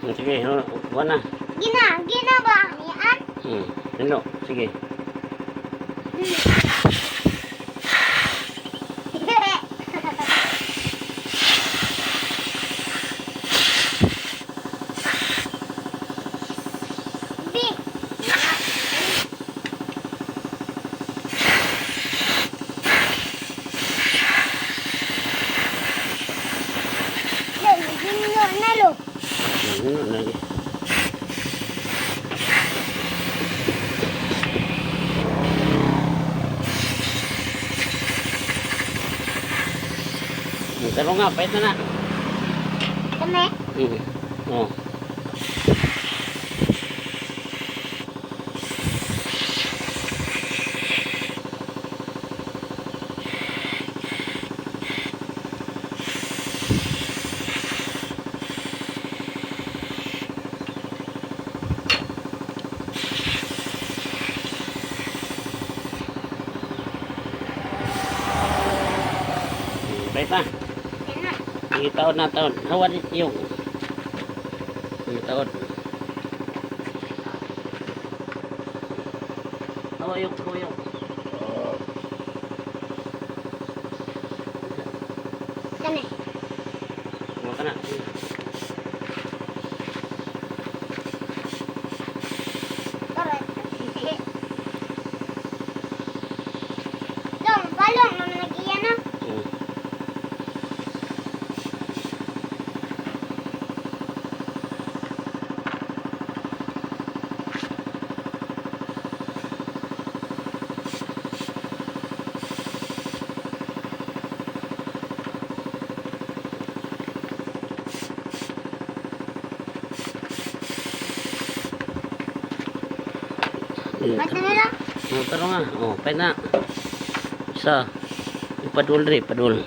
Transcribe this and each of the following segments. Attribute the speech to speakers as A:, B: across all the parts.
A: Sige, huwag na.
B: Gina ba? Yan?
A: Ano? Sige. Ano lagi? Pero nga, pahit na na.
B: Kami?
A: Oh. Pahit na. Sige, taon na taon. Hawan yung. Sige, taon. Hawa yung kuyong.
B: Kami?
A: Hawa ka na.
B: Correct. Dong, balong. Mama nagiyan na. Ba't na nila?
A: Pero nga. Oh, pahit na. Isa. Ipadul rin, padul.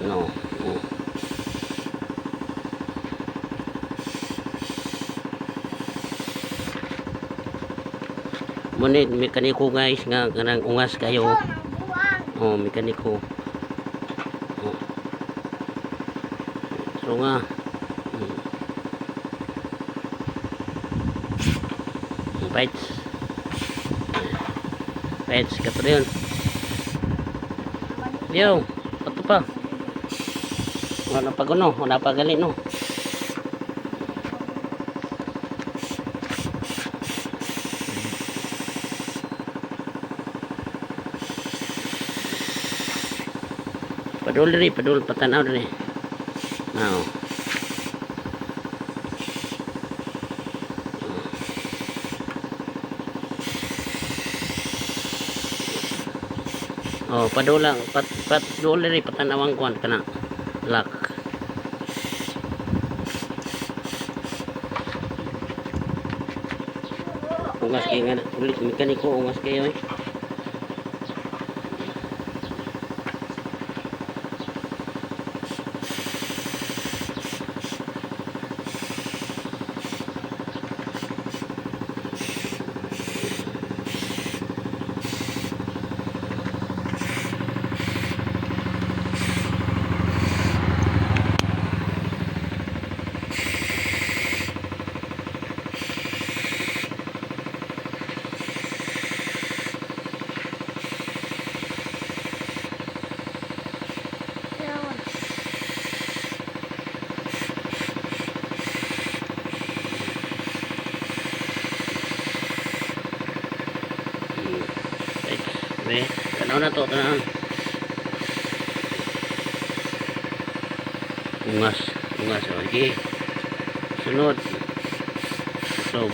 A: No. Oh. Munit, mekaniko guys nga kanang ungas kayo.
B: Ang buwang.
A: Oh, mekaniko. Oh. So nga. Bites. Bites ka pa rin. Yo, ito pa. Wala pa kuno, wala pa galit no. Padul rin, padul patanaw rin. Now. Oh, padulang padul rin patanawang kuan kana. Lock. Ungas kayo nga, ulit mekaniko ungas kayo eh. Okay, tanaw na to, tanaw. Ungas, ungas, okay. Sunod. Kusog.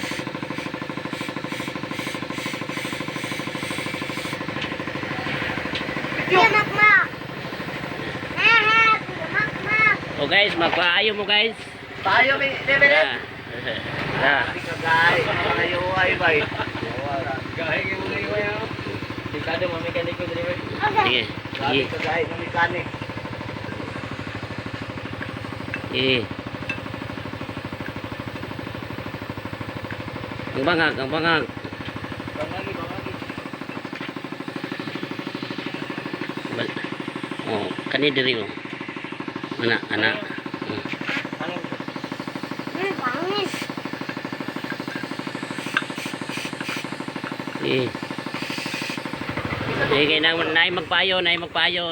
B: Makmak. Makmak.
A: So guys, magpaayo mo guys.
C: Tayo, may level.
A: Ah.
C: Guys, tayo ay bay. Gaya yung liway. Dekado mekanik ko diri.
A: Sige, sige.
C: Gaya ng mekanik.
A: Sige. Ang bangag, ang bangag.
C: Bangagi.
A: Oh, kani diri oh. Ana.
B: Pangis.
A: Eh. Sige na magpayo, magpayo.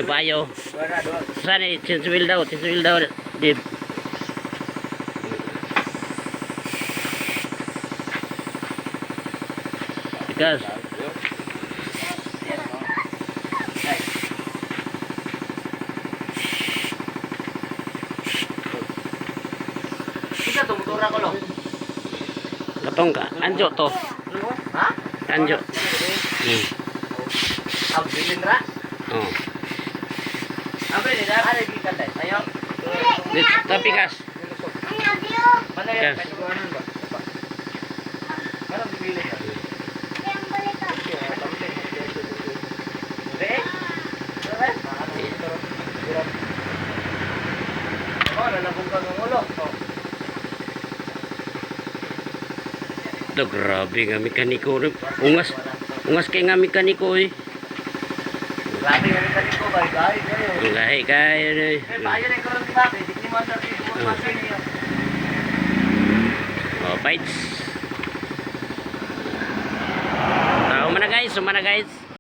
A: Payo. Saan eh, tinsuil daw. Dib. Because
C: Isa to motora ko lo.
A: katong ka, anjo to.
C: Ha?
A: Anjo.
C: Ab bilindra.
A: Oh.
C: Abe ni dar ada di kanday. Ayo.
A: Tapi kas.
B: Ano audio?
C: Mana yang
A: Yes.
C: kajuanan ba? Mana bibili ka?
B: Yang balik ka.
C: Oh, nalabong ka ng ulo. Oh.
A: Ito, grabe nga mekaniko. Ungas kay nga mekaniko eh.
C: Grabe yung kaniko ba? Gay kayo.
A: Ang lahi kaya eh.
C: Payo na karon di ba? Di ni man sa Facebook masin niyo.
A: Oh, bites. Tao man na guys,